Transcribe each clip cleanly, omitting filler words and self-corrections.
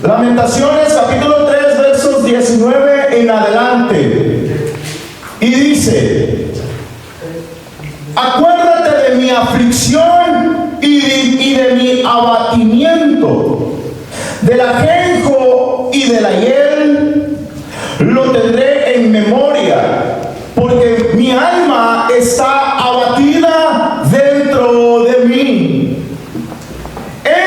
Lamentaciones capítulo 3 versos 19 en adelante. Y dice: acuérdate de mi aflicción y de mi abatimiento, del ajenjo y de la hiel, lo tendré en memoria, porque mi alma está abatida dentro de mí.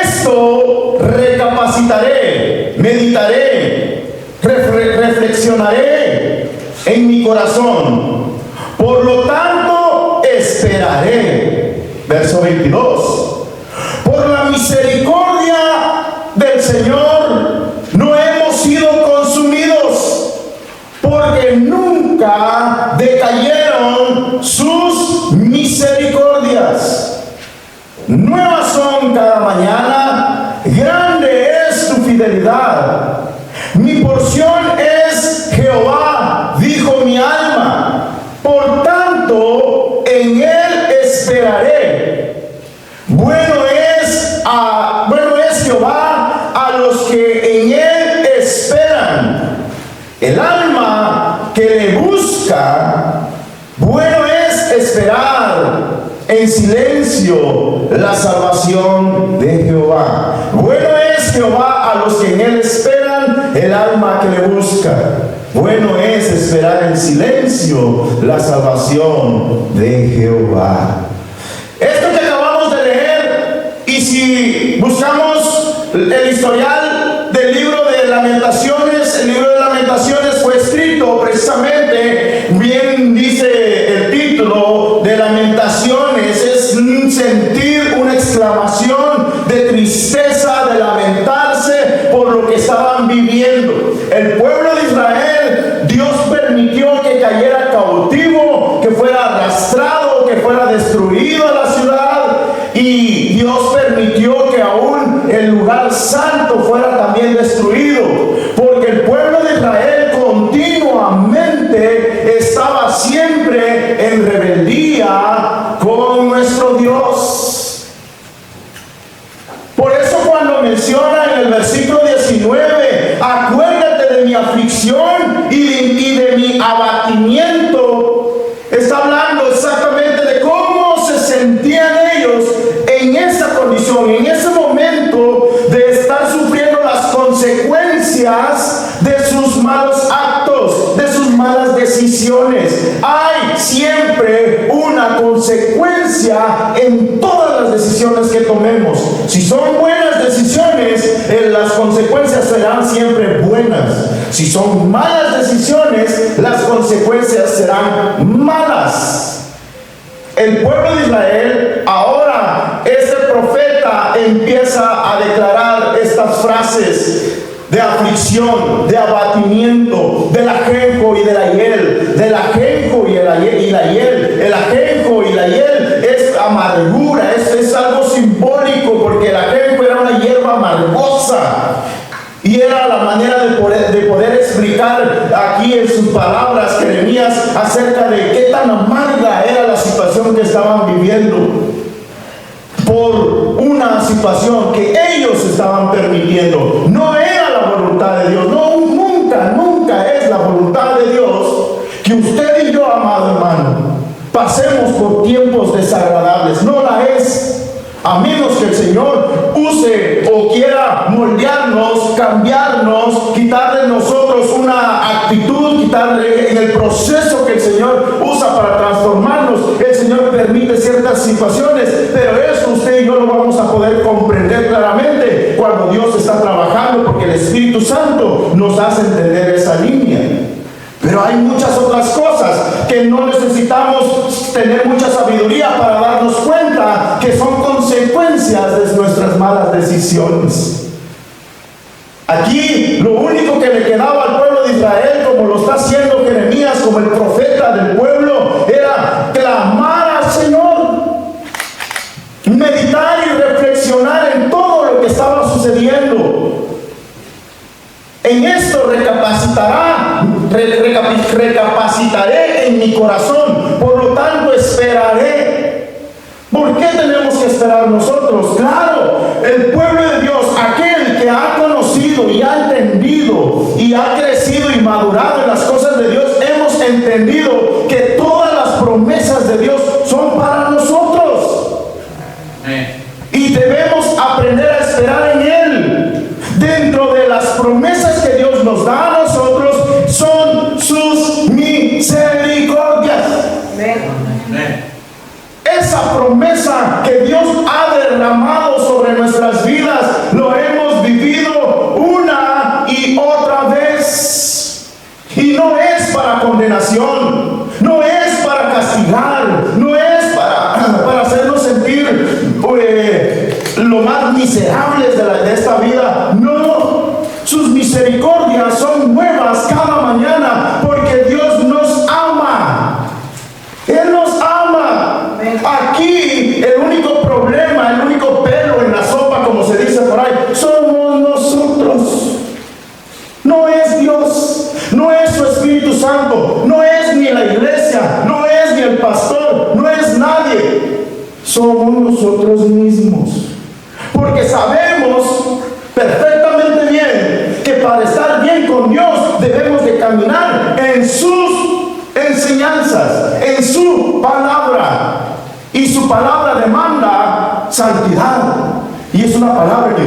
Esto recapacitaré, meditaré, reflexionaré en mi corazón. Por lo tanto, esperaré. Verso 22. Por la misericordia del Señor no hemos sido consumidos, porque nunca decayeron sus misericordias. Nuevas son cada mañana, grande es tu fidelidad. Mi porción es Jehová, dijo mi alma, por tanto en él esperaré. Bueno es Jehová a los que en él esperan. El alma que le busca, bueno es esperar en silencio la salvación de Jehová. Bueno es Jehová a los que en él esperan, el alma que le busca. Bueno es esperar en silencio la salvación de Jehová. Esto que acabamos de leer, y si buscamos el historial del libro de Lamentaciones, el libro de Lamentaciones fue escrito precisamente, bien dice el título de Lamentaciones, es sentir una exclamación de tristeza, de lamentarse por lo que estaban viviendo. El pueblo de Israel, Dios permitió que cayera cautivo, que fuera arrastrado, que fuera destruido la ciudad, y Dios permitió que aún el lugar santo fuera también destruido, porque el pueblo de Israel continuamente estaba siempre en rebeldía con nuestro Dios. Por eso cuando menciona en el versículo 19, acuérdate de mi aflicción y de mi abatimiento, está hablando exactamente de cómo se sentían ellos en esa condición, en ese momento de estar sufriendo las consecuencias de sus malos actos, de sus malas decisiones. Hay siempre una consecuencia en todas las decisiones que tomemos. Si son buenas decisiones, las consecuencias serán siempre buenas. Si son malas decisiones, las consecuencias serán malas. El pueblo de Israel, ahora este profeta empieza a declarar estas frases de aflicción, de abatimiento, del ajenjo y de la hiel, del ajenjo y la hiel. El ajenjo y la hiel es amargura, es algo simbólico, porque el ajenjo era una hierba amargosa. Y era la manera de poder explicar aquí en sus palabras Jeremías acerca de qué tan amarga era la situación que estaban viviendo por una situación que ellos estaban permitiendo. No era la voluntad de Dios. No, nunca es la voluntad de Dios que usted y yo, amado hermano, pasemos por tiempos desagradables. No la es. A menos que el Señor use o quiera moldearnos, cambiarnos, quitar de nosotros una actitud, quitarle en el proceso que el Señor usa para transformarnos. El Señor permite ciertas situaciones, pero eso usted y yo lo vamos a poder comprender claramente cuando Dios está trabajando, porque el Espíritu Santo nos hace entender esa línea. Pero hay muchas otras cosas que no necesitamos tener mucha sabiduría para darnos cuenta que son consecuencias de nuestras malas decisiones. Aquí lo único que le quedaba al pueblo de Israel, como lo está haciendo Jeremías como el profeta del pueblo, era clamar al Señor, meditar y reflexionar en todo lo que estaba sucediendo. En esto recapacitaré en mi corazón, por lo tanto esperaré. ¿Por qué tenemos que esperar nosotros? Claro, el pueblo de Dios, aquel que ha conocido conocido y ha entendido y ha crecido y madurado en las cosas de Dios, hemos entendido que todas las promesas de Dios son para nosotros. Y debemos aprender a esperar en Él. Dentro de las promesas que Dios nos da a nosotros son sus misericordias. Esa promesa que Dios ha derramado sobre nuestras vidas lo hemos vivido una y otra vez. Y no es para condenación, no es para castigar, no es para hacernos sentir lo más miserables de esta vida. No, sus misericordias son nuevas cada mañana porque Dios nos ama. Él nos ama. Aquí el único problema, el único pelo en la sopa, como se dice por ahí, somos nosotros. No es Dios, no es su Espíritu Santo, no es ni la iglesia, no es ni el pastor, no es nadie. Somos nosotros mismos. Porque sabemos perfectamente bien que para estar bien con Dios debemos de caminar en sus enseñanzas, en su palabra. Y su palabra demanda santidad. Y es una palabra que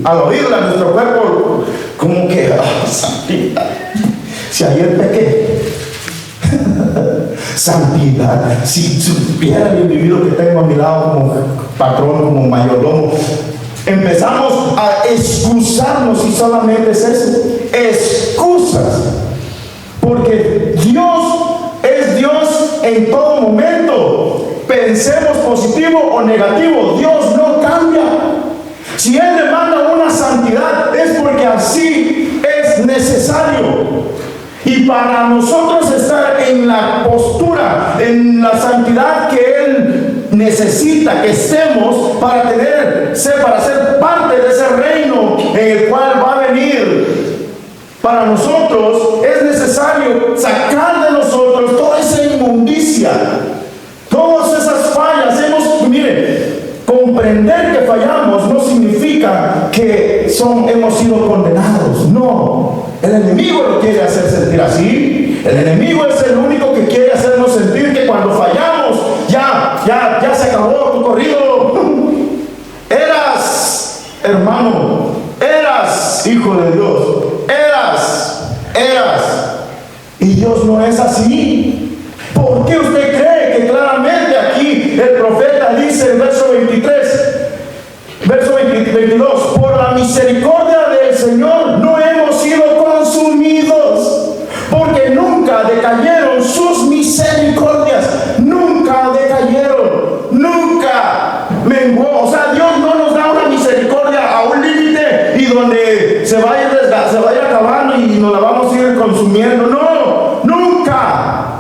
al oírla nuestro cuerpo como que santidad. Si ayer pequé, santidad. Si supiera el individuo que tengo a mi lado como patrón, como mayordomo, empezamos a excusarnos y solamente es eso, excusas. Porque Dios es Dios en todo momento. Pensemos positivo o negativo, Dios no cambia. Si Él demanda una santidad es porque así es necesario. Y para nosotros estar en la postura, en la santidad que Él necesita que estemos para ser parte de ese reino en el cual va a venir, para nosotros es necesario sacar de nosotros toda esa inmundicia, todas esas fallas. Comprender que fallamos no significa que hemos sido condenados. No, el enemigo lo quiere hacer sentir así. El enemigo es el único que quiere hacernos sentir que cuando fallamos ya se acabó tu corrido. Eras hermano, eras hijo de Dios, eras. Y Dios no es así. ¿Por qué usted cree que claramente aquí el profeta dice en verso 22, por la misericordia del Señor no hemos sido consumidos, porque nunca decayeron sus misericordias, nunca decayeron, nunca menguó. O sea, Dios no nos da una misericordia a un límite y donde se va a ir acabando y nos la vamos a ir consumiendo. No, nunca.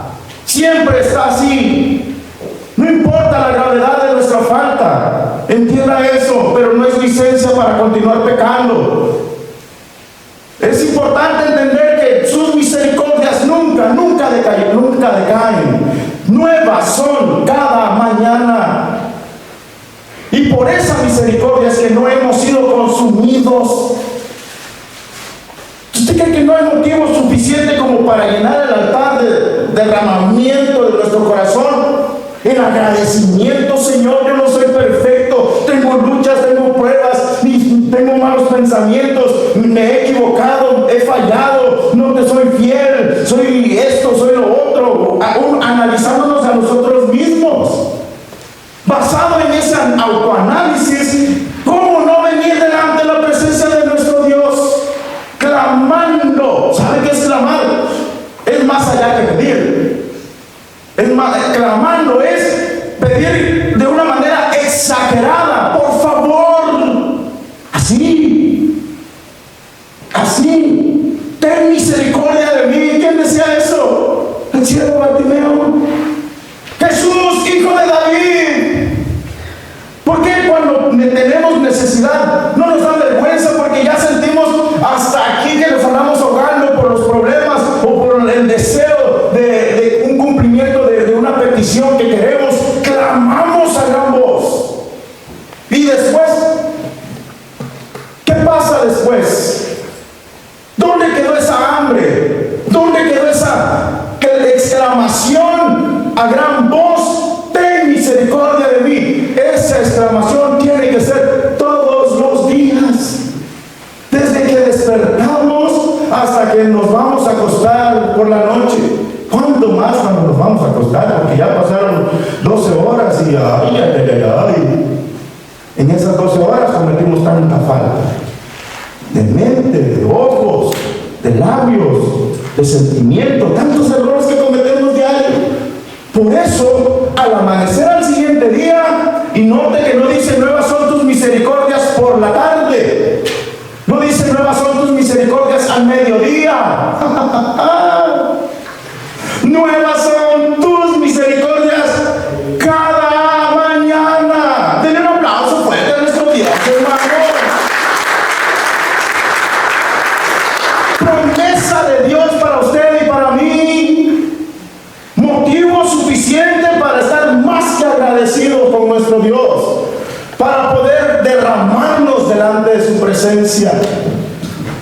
Siempre está así. No importa la gravedad de nuestra falta, entienda eso, pero no es licencia para continuar pecando. Es importante entender que sus misericordias nunca decaen. Nuevas son cada mañana. Y por esa misericordia es que no hemos sido consumidos. ¿Usted cree que no hay motivo suficiente como para llenar el altar de derramamiento de nuestro corazón? En agradecimiento, Señor, yo no soy perfecto, tengo luchas, tengo pruebas, tengo malos pensamientos, me he equivocado, he fallado, no te soy fiel, soy esto, soy lo otro, aún analizándonos a nosotros mismos. Basado en ese autoanálisis, ¿cómo no venir delante de la presencia de nuestro Dios? Clamando. ¿Sabe qué es clamar? Es más allá que pedir. Clamando es pedir de una manera exagerada. Por favor. Así. Ten misericordia de mí. ¿Quién decía eso? El ciego Bartimeo. Jesús, hijo de David. ¿Por qué cuando tenemos necesidad no nos da vergüenza porque ya sentimos hasta aquí que nos andamos ahogando por los problemas o por el deseo de un cumplimiento de una petición que queremos? Clamamos a gran voz. Y después, ¿qué pasa después? que nos vamos a acostar por la noche. ¿Cuánto más cuando nos vamos a acostar? Porque ya pasaron 12 horas y en esas 12 horas cometimos tanta falta de mente, de ojos, de labios, de sentimiento, tantos errores que cometemos diario. Por eso, al amanecer al siguiente día, y note que no dice nuevas son tus misericordias por la tarde, no dice nuevas son tus misericordias al mediodía. Nuevas son tus misericordias cada mañana. Denle un aplauso fuerte a nuestro Dios, hermano. Promesa de Dios para usted y para mí. Motivo suficiente para estar más que agradecidos con nuestro Dios, para poder derramarnos delante de su presencia.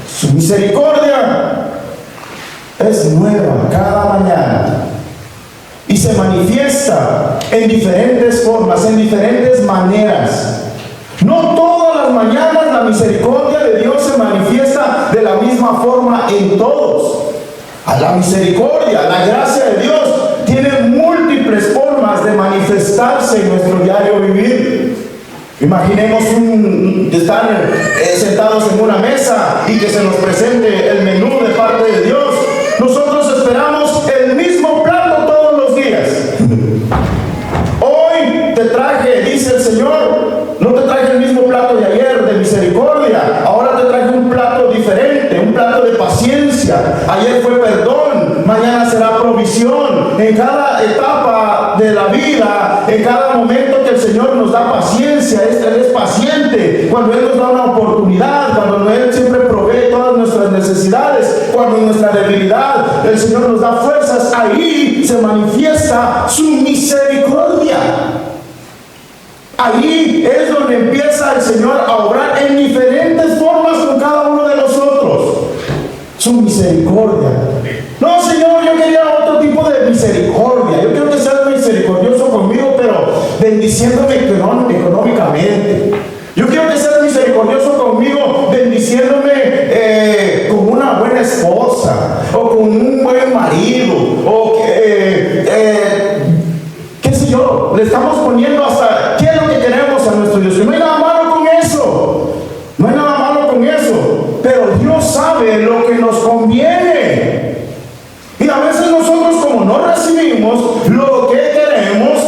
Su misericordia es nueva cada mañana y se manifiesta en diferentes formas, en diferentes maneras. No todas las mañanas la misericordia de Dios se manifiesta de la misma forma en todos. A la misericordia, la gracia de Dios tiene múltiples formas de manifestarse en nuestro diario vivir. Imaginemos estar sentados en una mesa y que se nos presente el menú de parte de Dios. Nosotros esperamos el mismo plato todos los días. Hoy te traje, dice el Señor, no te traje el mismo plato de ayer de misericordia, ahora te traje un plato diferente, un plato de paciencia. Ayer fue perdón, mañana será provisión. En cada etapa de la vida, en cada momento que el Señor nos da paciencia, Él es paciente. Cuando Él nos da una oportunidad, cuando Él siempre provee todas nuestras necesidades, cuando en nuestra debilidad el Señor nos da fuerzas, ahí se manifiesta su misericordia. Ahí es donde empieza el Señor a obrar en diferentes formas con cada uno de nosotros. Su misericordia. No, Señor, yo quería otro tipo de misericordia. Yo quiero que seas misericordioso conmigo, pero bendiciéndome económicamente. Yo quiero que seas misericordioso conmigo, bendiciéndome con una buena esposa, o con un buen marido, o qué sé yo. Le estamos poniendo hasta qué es lo que queremos a nuestro Dios. Y no hay nada malo con eso. No hay nada malo con eso. Pero Dios sabe lo que nos conviene. Y a veces nosotros, como no recibimos lo que queremos,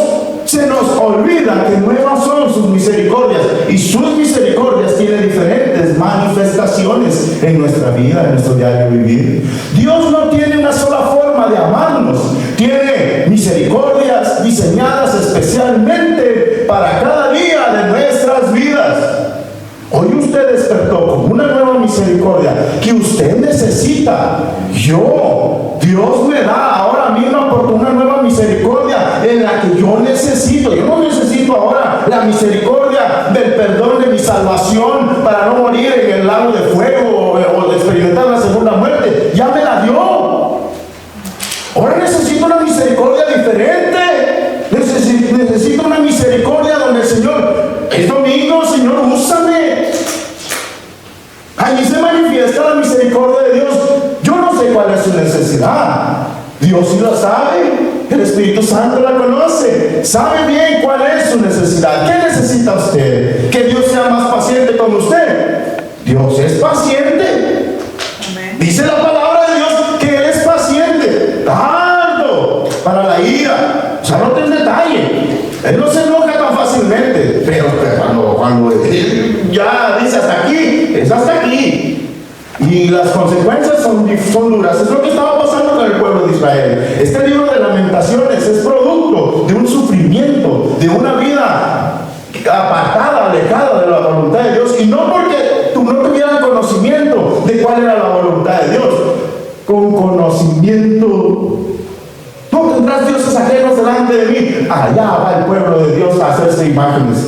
se nos olvida que nuevas son sus misericordias. Y sus misericordias tienen diferentes manifestaciones en nuestra vida, en nuestro diario vivir. Dios no tiene una sola forma de amarnos. Tiene misericordias diseñadas especialmente para cada día de nuestras vidas. Hoy usted despertó con una nueva misericordia que usted necesita. Dios me da ahora mismo por una nueva misericordia en la que yo necesito. Yo no necesito ahora la misericordia del perdón de mi salvación para no morir en el lago de fuego o de experimentar la segunda muerte. Ya me la dio. Ahora necesito una misericordia diferente. Necesito una misericordia donde el Señor, es domingo, Señor, úsame. Allí se manifiesta la misericordia de Dios. Yo no sé cuál es su necesidad. Dios sí lo sabe. El Espíritu Santo la conoce. Sabe bien cuál es su necesidad. ¿Qué necesita usted? ¿Que Dios sea más paciente con usted? Dios es paciente. Amén. Dice la palabra de Dios que Él es paciente, tardo para la ira. O sea, no ten detalle. Él no se enoja tan fácilmente. Pero cuando Él ya dice hasta aquí, es hasta aquí. Y las consecuencias son duras. Es lo que estaba pasando con el pueblo de Israel. Este libro de Lamentaciones es producto de un sufrimiento, de una vida apartada, alejada de la voluntad de Dios. Y no porque tú no tuvieras conocimiento de cuál era la voluntad de Dios. Con conocimiento. No tendrás dioses ajenos delante de mí. Allá va el pueblo de Dios a hacerse imágenes.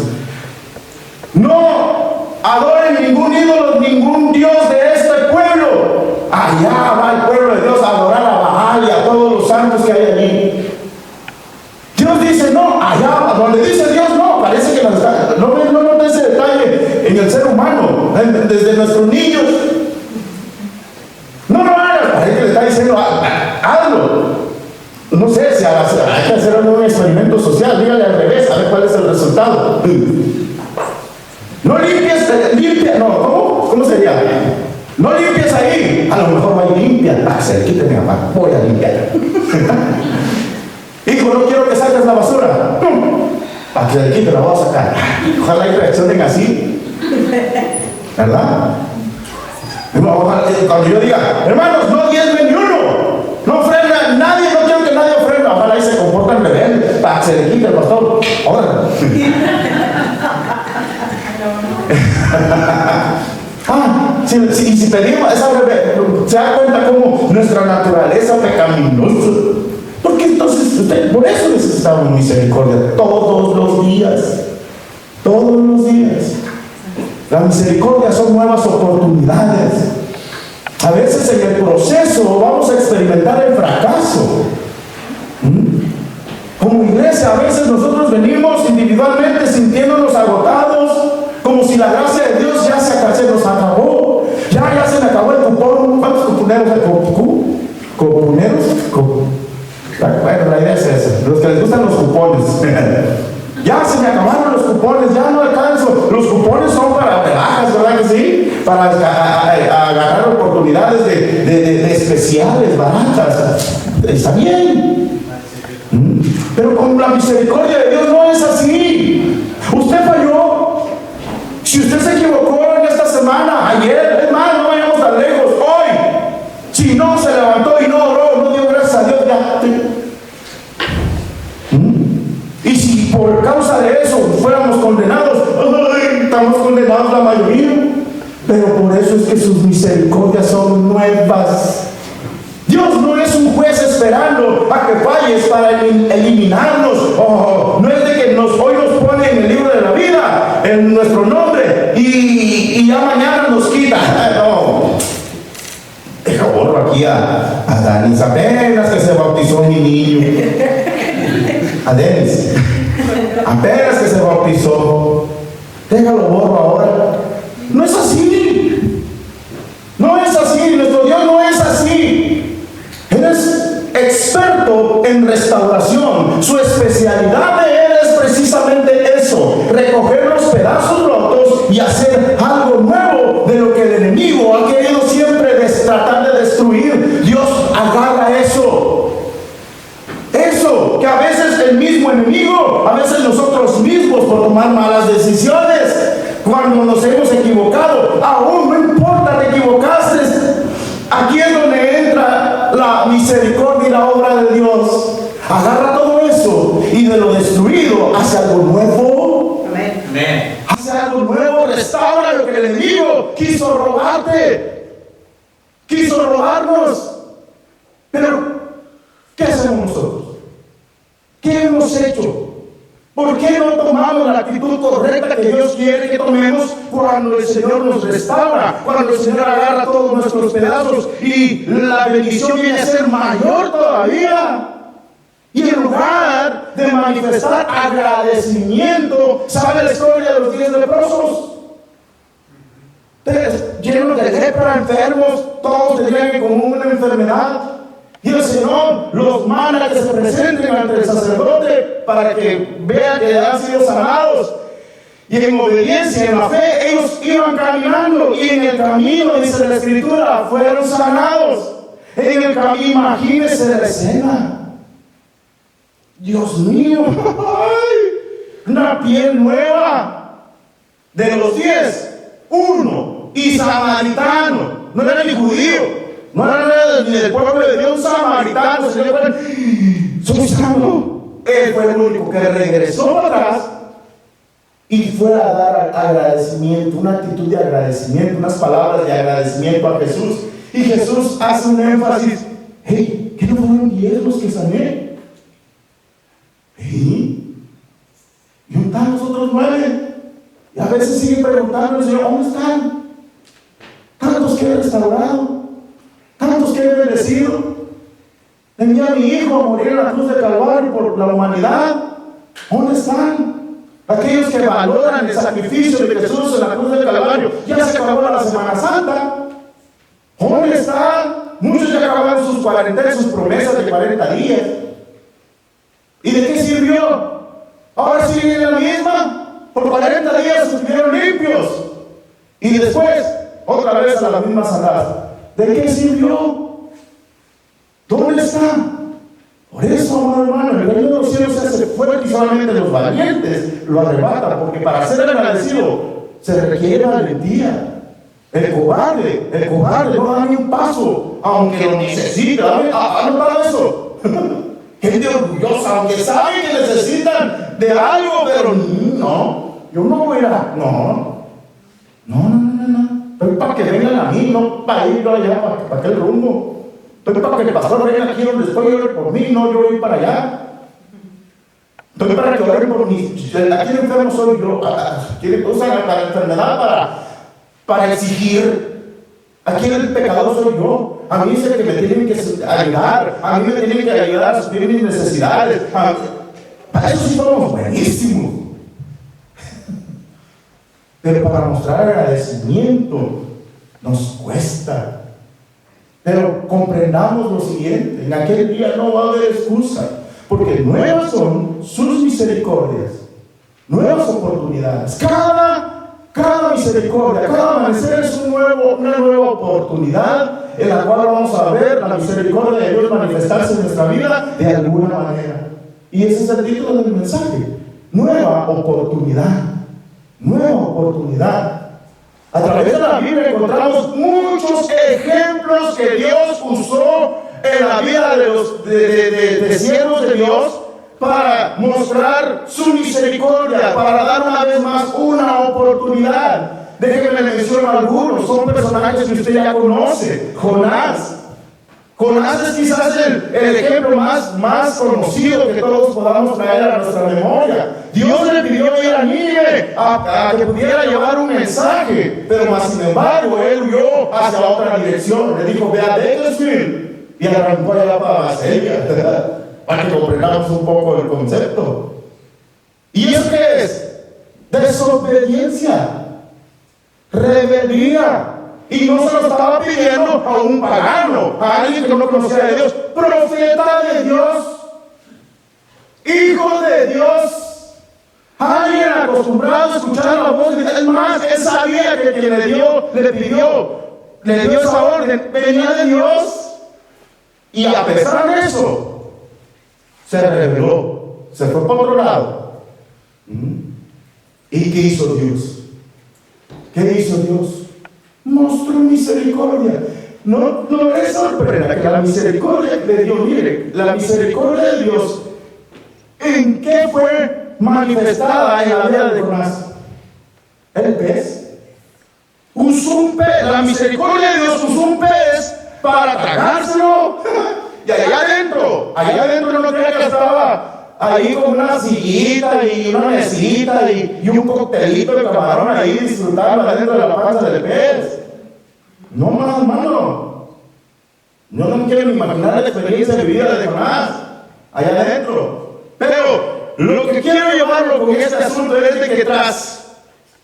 No adoren ningún ídolo, ningún dios de este pueblo. Allá va el pueblo de Dios a adorar a Baal y a todos los santos que hay allí. Dios dice no, allá donde dice Dios no, parece que no nota ese detalle en el ser humano, desde nuestros niños. No lo hagas, diciendo, hazlo. No sé si hay que hacer un experimento social, dígale al revés, a ver cuál es el resultado. No limpies, no, ¿cómo sería? No limpies ahí, a lo mejor va y limpia, cerquita mi papá, voy a limpiar. Hijo, no quiero que saques la basura, para que de aquí te la voy a sacar. Ojalá y reaccionen así, ¿verdad? Cuando yo diga, hermanos, no diezmen ni uno, no ofrenda nadie, no quiero que nadie ofrenda, ojalá y se comportan rebeldes, para que se le quite el pastor. Ahora. Si pedimos esa se da cuenta como nuestra naturaleza pecaminosa. Porque entonces por eso necesitamos misericordia todos los días. Todos los días. La misericordia son nuevas oportunidades. A veces en el proceso vamos a experimentar el fracaso. Como iglesia, a veces nosotros venimos individualmente sintiéndonos agotados, como si la gracia de Dios ya se nos acabó. Ya se me acabó el cupón. ¿Cuántos cuponeros hay? ¿Cuponeros? Bueno, la idea es esa. Los que les gustan los cupones. Ya se me acabaron los cupones, ya no alcanzo. Los cupones son para rebajas, ¿verdad que sí? Para agarrar oportunidades de especiales, baratas. Está bien. Pero con la misericordia de Dios no es así. Usted falló. Si usted se equivocó en esta semana, ayer, es más, no vayamos tan lejos, hoy, si no se levantó y no oró, no dio gracias a Dios, ya. Y si por causa de eso fuéramos condenados, estamos condenados la mayoría, pero por eso es que sus misericordias son nuevas. Dios no es un juez esperando a que falles para eliminarnos. No es de que hoy nos pone en el libro de la vida, en nuestro nombre, y ya mañana nos quita. No. Deja borro aquí a Danis, apenas que se bautizó mi niño. A Denis, apenas que se bautizó. Déjalo borro ahora. No es así. No es así. Nuestro Dios no es así. Él es experto en restauración. Su especialidad de Él es precisamente eso: recoger los pedazos rotos y hacer algo nuevo de lo que el enemigo ha querido siempre tratar de destruir. Dios agarra eso. Eso que a veces el mismo enemigo, a veces nosotros mismos por tomar malas decisiones, cuando nos hemos equivocado, aún no importa, te equivocaste. Aquí es donde entra la misericordia y la obra de Dios. Agarra todo eso y de lo destruido hace algo nuevo. Amén. Hace algo nuevo, restaura lo que el enemigo quiso robarte, quiso robarnos. Pero ¿qué hacemos nosotros? ¿Qué hemos hecho? ¿Por qué no tomamos la actitud correcta que Dios quiere que tomemos cuando el Señor nos restaura, cuando el Señor agarra todos nuestros pedazos y la bendición viene a ser mayor todavía? Y en lugar de manifestar agradecimiento, ¿sabe la historia de los 10 leprosos? Llenos de lepra, enfermos, todos tenían en común una enfermedad. Y el Señor los manda a que se presenten ante el sacerdote para que vea que han sido sanados. Y en obediencia, en la fe, ellos iban caminando y en el camino, dice la Escritura, fueron sanados. En el camino, imagínense la escena. Dios mío, una piel nueva. De los 10, uno, y samaritano, no era ni judío. No era ni del pueblo de Dios, un samaritano. Señor, soy sano. Él fue el único que regresó atrás y fue a dar agradecimiento, una actitud de agradecimiento, unas palabras de agradecimiento a Jesús. Y Jesús hace un énfasis: hey, ¿qué no fueron 10 los que sané? ¿Y dónde están los otros 9? Y a veces siguen preguntando al Señor: ¿dónde están? Tantos que he restaurado, tantos que he bendecido. Envié a mi hijo a morir en la cruz de Calvario por la humanidad. ¿Dónde están? Aquellos que valoran el sacrificio de Jesús en la cruz del Calvario. Ya se acabó la Semana Santa. ¿Dónde están? Muchos ya acabaron sus cuarentena, sus promesas de 40 días. ¿Y de qué sirvió? Ahora siguen en la misma. Por 40 días estuvieron limpios. Y después, otra vez a las mismas andadas. ¿De qué sirvió? ¿Dónde está? Por eso, amado hermano, el reino de los cielos se hace fuerte y solamente los valientes lo arrebatan, porque para ser agradecido se requiere valentía. El cobarde no da ni un paso, aunque lo necesita. ¿Ha notado eso? Gente orgullosa, aunque saben que necesitan de algo, pero no, yo no voy a, no. Estoy para que vengan a mí, no para ir allá, para aquel rumbo. Estoy para que el pastor venga aquí donde estoy, ore por mí, no yo voy para allá. Estoy para que oren por mí. Aquí el enfermo soy yo. Aquí usan la enfermedad para exigir. Aquí el pecador soy yo. A mí es el que me tienen que ayudar. A mí me tienen que ayudar a suplir mis necesidades. Para eso sí somos buenísimos. Pero para mostrar agradecimiento nos cuesta. Pero comprendamos lo siguiente: en aquel día no va a haber excusa, porque nuevas son sus misericordias, nuevas oportunidades. Cada misericordia, cada amanecer es una nueva oportunidad en la cual vamos a ver la misericordia de Dios manifestarse en nuestra vida de alguna manera. Y ese es el título del mensaje: nueva oportunidad. Nueva oportunidad. A través de la Biblia encontramos muchos ejemplos que Dios usó en la vida de los siervos de Dios para mostrar su misericordia, para dar una vez más una oportunidad. Déjenme mencionar algunos, son personajes que usted ya conoce. Jonás es quizás el ejemplo más conocido que todos podamos traer a nuestra memoria. Dios le pidió ir a Nínive a que pudiera llevar un mensaje, pero más sin embargo él huyó hacia otra dirección. Le dijo: ve a Bakersfield, y arrancó allá para Baselia, para que comprendamos un poco el concepto. ¿Y eso qué es? Desobediencia, rebeldía. Y no se lo estaba pidiendo a un pagano, a alguien que no conocía de Dios. Profeta de Dios, hijo de Dios, alguien acostumbrado a escuchar la voz de Dios. Es más, él sabía que quien le dio esa orden, venía de Dios. Y a pesar de eso, se rebeló, se fue para otro lado. ¿Y qué hizo Dios? ¿Qué hizo Dios? Mostró misericordia. No es sorpresa que la misericordia de Dios, mire, la misericordia de Dios, ¿en qué fue manifestada en la vida de Jonás? El pez. La misericordia de Dios usó un pez para tragárselo. Y allá adentro no creía que estaba ahí con una sillita y una mesita y un coctelito de camarón ahí disfrutando adentro de la panza del pez. No, más hermano. Yo no quiero ni imaginar la experiencia de vida de Jonás allá adentro. Pero lo que quiero llevarlo con este asunto es de que tras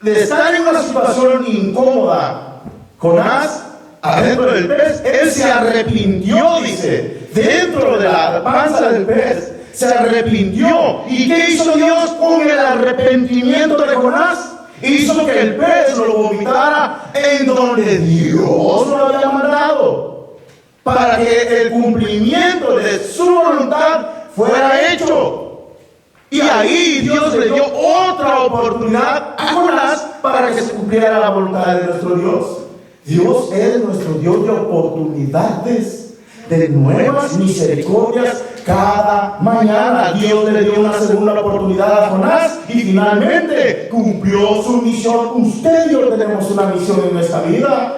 de estar en una situación incómoda, Jonás adentro del pez, él se arrepintió, dice, dentro de la panza del pez. Se arrepintió. ¿Y qué hizo Dios con el arrepentimiento de Jonás? Hizo que el pez lo vomitara en donde Dios lo había mandado, para que el cumplimiento de su voluntad fuera hecho. Y ahí Dios le dio otra oportunidad a Jonás para que se cumpliera la voluntad de nuestro Dios. Dios es nuestro Dios de oportunidades, de nuevas misericordias. Cada mañana Dios le dio una segunda oportunidad a Jonás y finalmente cumplió su misión. Usted y yo tenemos una misión en nuestra vida.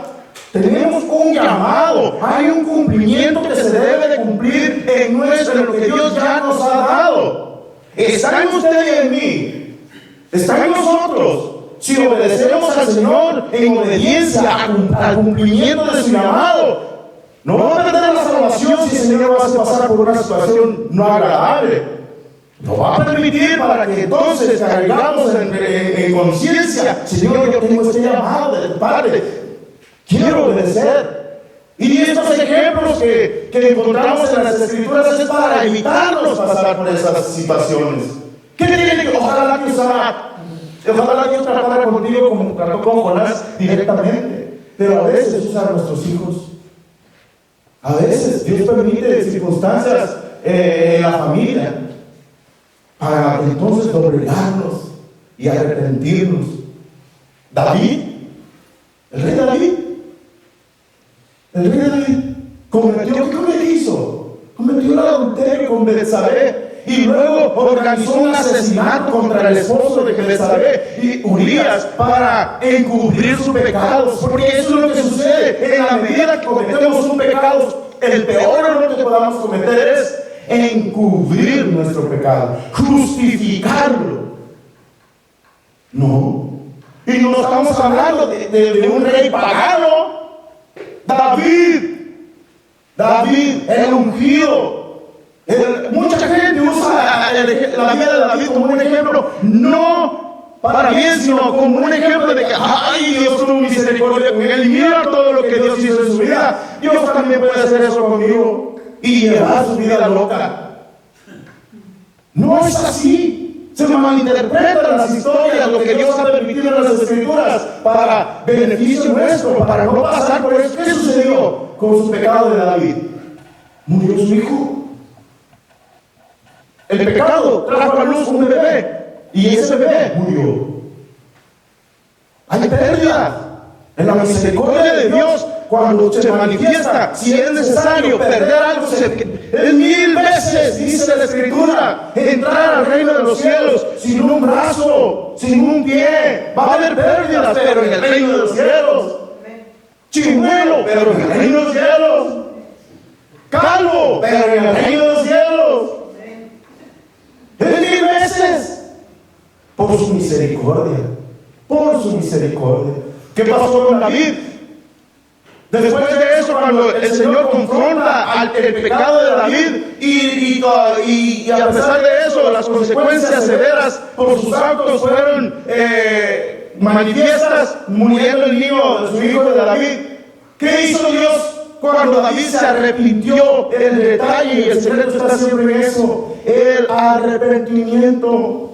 Tenemos un llamado. Hay un cumplimiento que se debe de cumplir en lo que Dios ya nos ha dado. Está en usted y en mí. Está en nosotros. Si obedecemos al Señor en obediencia al cumplimiento de su llamado, no va a perder la salvación si el Señor lo hace pasar por una situación no agradable. Lo va a permitir para que entonces caigamos en conciencia: Señor, yo tengo este llamado de tu parte, quiero obedecer. Y estos ejemplos que encontramos en las Escrituras es para evitarnos pasar por esas situaciones. ¿Qué tiene que? Ojalá Dios tratara contigo como trató con Jonás directamente. Pero a veces usa a nuestros hijos. A veces Dios permite circunstancias en la familia para entonces doblegarnos y arrepentirnos. David, el rey David cometió, ¿qué hizo? Cometió el adulterio con Betsabé y luego organizó un asesinato contra el esposo de Betsabé y Urías para encubrir sus pecados, porque eso es lo que sucede en la medida que cometemos un pecado. El peor error que podamos cometer es encubrir nuestro pecado, justificarlo. No. Y no estamos hablando de un rey pagano. David, el ungido. Mucha gente usa la vida de David como un ejemplo, no para bien, sino como un ejemplo de que, ay, Dios tuvo misericordia con él y mira todo lo que Dios hizo en su vida. Dios también puede hacer eso conmigo y llevar su vida loca. No es así. Se malinterpretan las historias, lo que Dios ha permitido en las Escrituras para beneficio nuestro, para no pasar por eso. ¿Qué sucedió con su pecado de David? Murió su hijo. El pecado trajo a luz un bebé y ese bebé murió. Hay pérdida en la misericordia de Dios cuando se manifiesta. Si es necesario perder algo, es 1000 veces, dice la Escritura, entrar al reino de los cielos sin un brazo, sin un pie. Va a haber pérdidas, pero en el reino de los cielos. Chimuelo, pero en el reino de los cielos. Calvo, pero en el reino de los cielos. Es 1000 veces. Por su misericordia. Por su misericordia. ¿Qué pasó con David? Después de eso, cuando el Señor confronta el pecado de David y a pesar de eso, las consecuencias severas por sus actos fueron manifiestas, muriendo el niño, su hijo de David. ¿Qué hizo Dios cuando David se arrepintió? El detalle y el secreto está siempre en eso: el arrepentimiento.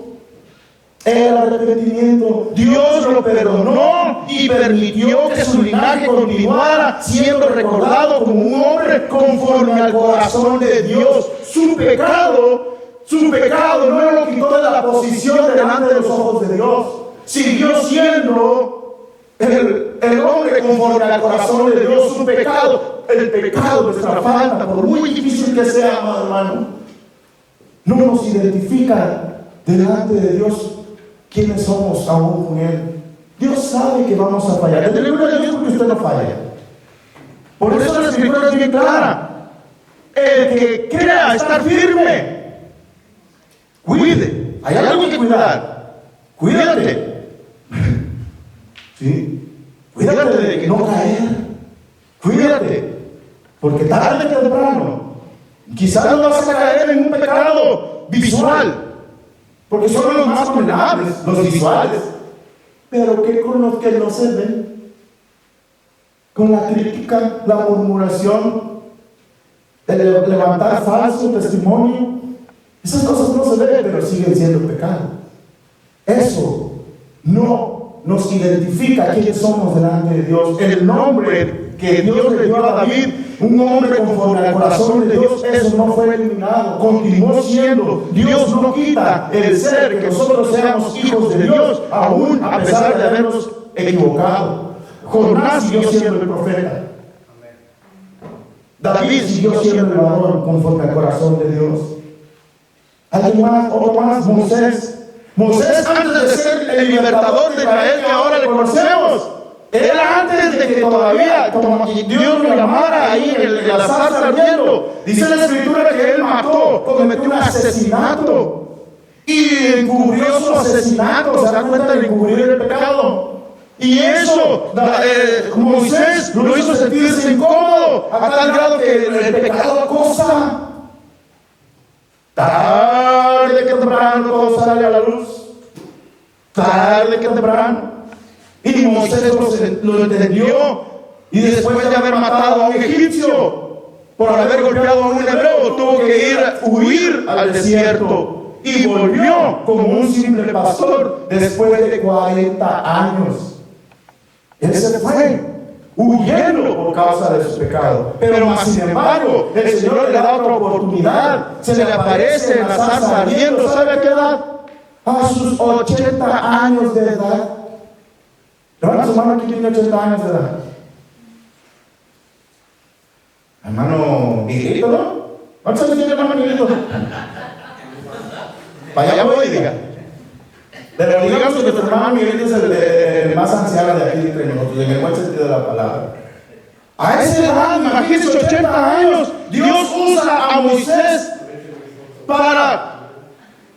El arrepentimiento. Dios lo perdonó y permitió que su linaje continuara siendo recordado como un hombre conforme al corazón de Dios. Su pecado no lo quitó de la posición delante de los ojos de Dios. Siguió siendo el hombre conforme al corazón de Dios. Su pecado, el pecado, nuestra falta, por muy difícil que sea, amado hermano, no nos identifica delante de Dios. ¿Quiénes somos aún con Él? Dios sabe que vamos a fallar. El libro de Dios porque usted no falla. Por eso la Escritura es bien clara. El que crea estar firme, cuide. Hay algo que cuidar. Cuídate. ¿Sí? Cuídate de no caer. Cuídate. Porque tarde o temprano, quizás no vas a caer en un pecado visual. Porque son los más condenables, los visuales. Pero ¿qué con los que no se ven? Con la crítica, la murmuración, el levantar falso testimonio. Esas cosas no se ven, pero siguen siendo pecado. Eso no nos identifica quiénes somos delante de Dios. El nombre que Dios le dio a David, un hombre conforme al corazón de Dios, eso no fue eliminado, continuó siendo. Dios no quita el ser que nosotros seamos hijos de Dios, aún a pesar de habernos equivocado. Jonás siguió siendo el profeta. David siguió siendo el varón conforme al corazón de Dios. ¿Alguien más? Otro más, Moisés. Moisés, antes de ser el libertador de Israel que ahora le conocemos, era antes de que todavía, como Dios lo llamara ahí en la zarza ardiendo. Dice la Escritura que él mató, cometió un asesinato y encubrió su asesinato. ¿Se dan cuenta de encubrir el pecado? Y eso, Moisés lo hizo sentirse incómodo a tal grado que el pecado acosa. Tarde que temprano todo sale a la luz. Tarde que temprano. Y Moisés lo entendió. Y después de haber matado a un egipcio, por haber golpeado a un hebreo, tuvo que huir al desierto. Y volvió como un simple pastor después de 40 años. Él se fue huyendo por causa de su pecado. Pero más sin embargo, el Señor le da otra oportunidad. Se le aparece en la zarza ardiendo. ¿Sabe a qué edad? A sus 80 años de edad. Levanta su mano, aquí tiene 80 años de edad. Hermano Miguelito, ¿no? ¿Cuántos años tiene hermano Miguelito? Para allá voy, diga. Pero digamos que nuestro hermano Miguelito es el más anciano de aquí entre nosotros, en el buen sentido de la palabra. A esa edad, imagínense, 80 años, Dios usa a Moisés para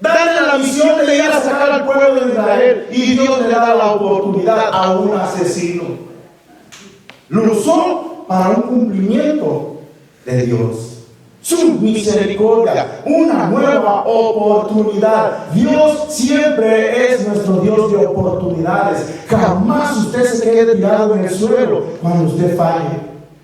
darle la misión de ir a sacar al pueblo de Israel. Y Dios le da la oportunidad a un asesino. Lo usó para un cumplimiento de Dios. Su misericordia, una nueva oportunidad. Dios siempre es nuestro Dios de oportunidades. Jamás usted se quede tirado en el suelo cuando usted falle,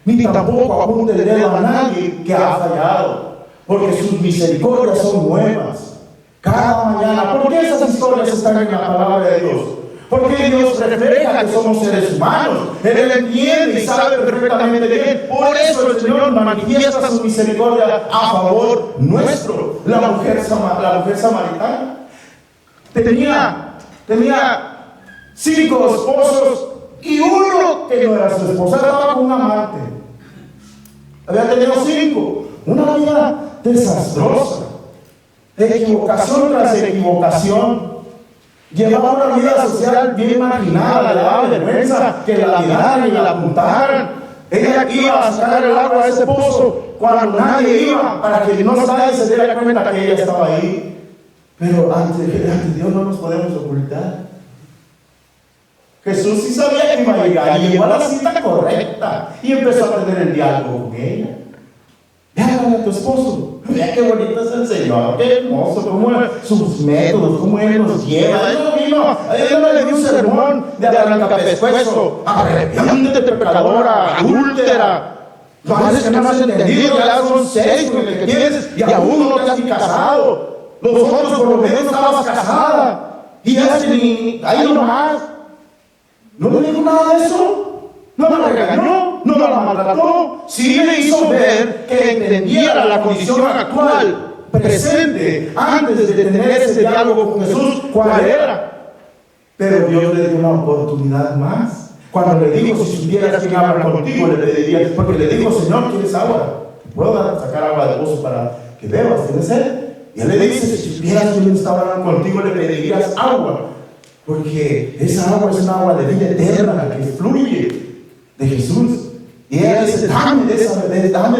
ni tampoco apunte el dedo a nadie que ha fallado, porque sus misericordias son nuevas cada mañana. ¿Por qué esas historias están en la palabra de Dios? Porque Dios refleja que somos seres humanos. Él entiende y sabe perfectamente bien. Por eso el Señor manifiesta su misericordia a favor nuestro. La mujer samaritana tenía 5 esposos y uno que no era su esposa, estaba con un amante. Había tenido 5. Una vida desastrosa, equivocación tras equivocación. Llevaba una vida social bien marginada, le daba vergüenza que la miraran y la apuntaran. Ella iba a sacar el agua de ese pozo cuando nadie iba, para que nadie se diera cuenta que ella estaba ahí. Pero ante Dios no nos podemos ocultar. Jesús sí sabía que iba a llegar y llegó a la cita correcta y empezó a tener el diálogo con ella. Déjale a tu esposo. Mira qué bonito es el Señor, qué hermoso, cómo sus métodos, cómo Él nos lleva. Él no le dio un sermón de arrancapescuezo. Arrepiéntete, pecadora, adúltera. Parece que no has entendido, ya son 6 con el que tienes y aún no te has ni casado. Los otros por lo menos estabas casada. Y ahí nomás. ¿No le dijo nada de eso? No la regañó, no la maltrató, sí le hizo ver que entendiera la condición actual, presente, antes de tener ese diálogo con Jesús, cuál era. Pero Dios le dio una oportunidad más. Cuando le dijo, si supieras quién habla contigo, le pediría, porque le dijo, Señor, ¿quieres agua? ¿Puedo sacar agua del pozo para que bebas? ¿Tienes sed? Y él le dice, si supieras quién está hablando contigo, le pedirías agua. Porque esa agua es un agua de vida eterna que fluye de Jesús. Y ella dice, dame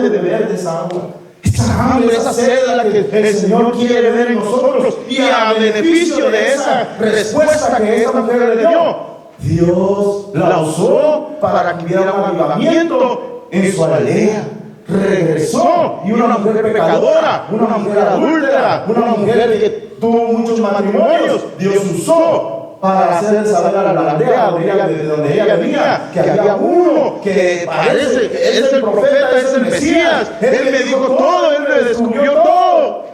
de beber de esa agua. Esa hambre, esa sed a la que el Señor quiere ver en nosotros. Y a beneficio de esa respuesta que esta mujer le dio, Dios la usó para que hubiera un avivamiento en su aldea. Regresó y una mujer pecadora, una mujer adúltera, una mujer que tuvo muchos matrimonios, Dios usó para hacer saber a la aldea de donde ella venía que había uno que parece que es el profeta, es el Mesías. Él me dijo todo, él me descubrió todo.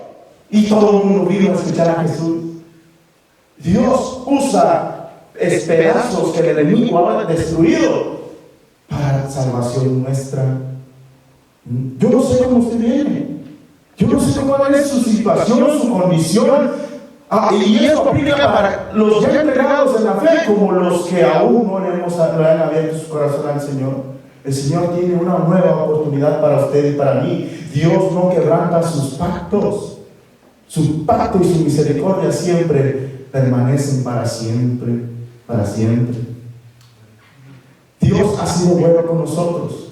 Y todo el mundo vino a escuchar a Jesús. Dios usa pedazos que el enemigo ha destruido para salvación nuestra. Yo no sé cómo usted viene. Yo no sé cuál es su situación, su condición. Y esto aplica para los ya entregados en la fe como los que aún no le han abierto su corazón al Señor. El Señor tiene una nueva oportunidad para usted y para mí. Dios no quebranta sus pactos. Su pacto y su misericordia siempre permanecen para siempre, para siempre. Dios ha sido bueno con nosotros.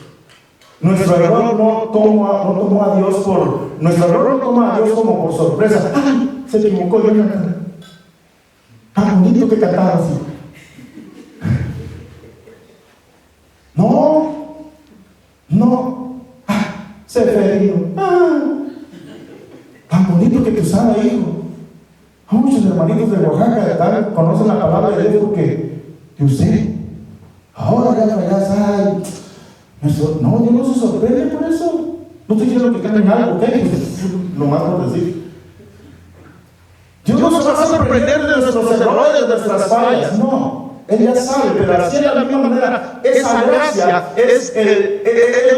Nuestro error no tomó a Dios como por sorpresa. ¡Ay! Se equivocó de una cara. Tan bonito que cantaba así. No. Se ferido. Tan bonito que te usaba, hijo. Muchos hermanitos de Oaxaca conocen la palabra de Dios porque te usé. Ahora ya verás, No, Dios no se sorprende por eso. No te quiero que canten algo, ¿ok? Lo más por decir. Dios no se va a sorprender de nuestros errores, de nuestras fallas. No, Él ya sabe, pero así de la misma manera, esa gracia es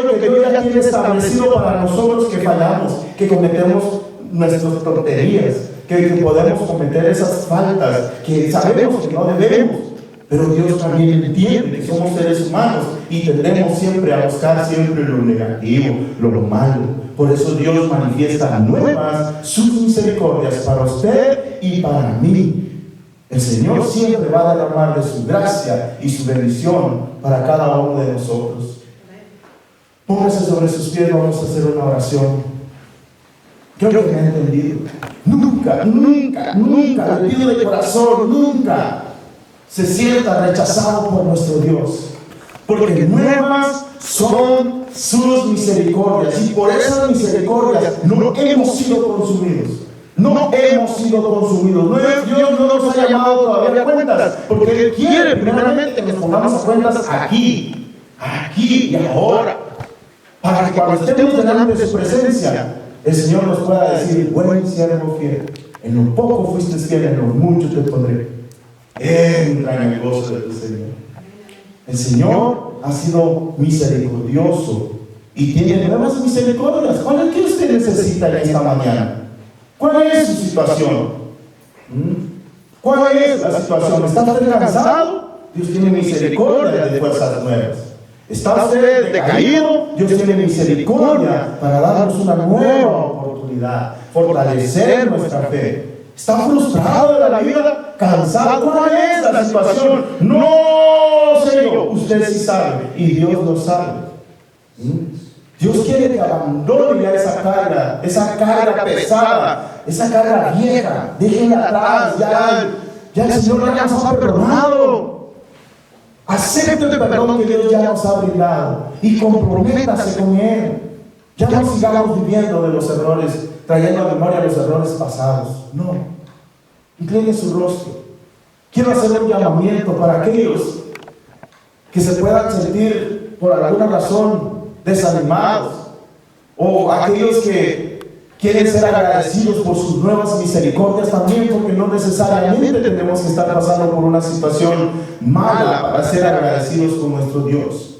lo que Dios ya tiene establecido para nosotros que fallamos, que cometemos nuestras tonterías, que podemos cometer esas faltas, que sabemos que no debemos. Pero Dios también entiende que somos seres humanos y tendremos siempre a buscar siempre lo negativo, lo malo. Por eso Dios manifiesta nuevas sus misericordias para usted y para mí. El Señor siempre va a derramar de su gracia y su bendición para cada uno de nosotros. Póngase sobre sus pies, vamos a hacer una oración. Creo que me ha entendido. Nunca, le pido de corazón, nunca se sienta rechazado por nuestro Dios, porque nuevas son sus misericordias, y por esas misericordias no hemos sido consumidos. No hemos sido consumidos. Dios no nos ha llamado todavía a cuentas, porque Él quiere primeramente que nos pongamos a cuentas aquí y ahora, para que cuando estemos delante de su presencia, el Señor nos pueda decir: buen siervo fiel, en lo poco fuiste fiel, en lo mucho te pondré. Entra en el gozo de tu Señor. El Señor ha sido misericordioso y tiene nuevas misericordias. ¿Cuál es que usted necesita en esta mañana? ¿Cuál es su situación? ¿Cuál es la situación? ¿Está usted cansado? Dios tiene misericordia de fuerzas nuevas. ¿Está usted decaído? Dios tiene misericordia para darnos una nueva oportunidad, fortalecer nuestra fe. ¿Está frustrado de la vida? ¿Cansado? ¿Cuál es la situación? No sé yo, usted sí sabe y Dios lo sabe. Dios quiere que abandone ya esa carga pesada, esa carga vieja, déjenla atrás, ya el Señor ya nos ha perdonado. Acepte el perdón que Dios ya nos ha brindado y comprométase con Él. Ya no sigamos viviendo de los errores, trayendo a memoria los errores pasados. No. Incline su rostro. Quiero hacer un llamamiento para aquellos que se puedan sentir por alguna razón desanimados, o aquellos que quieren ser agradecidos por sus nuevas misericordias también, porque no necesariamente tenemos que estar pasando por una situación mala para ser agradecidos con nuestro Dios.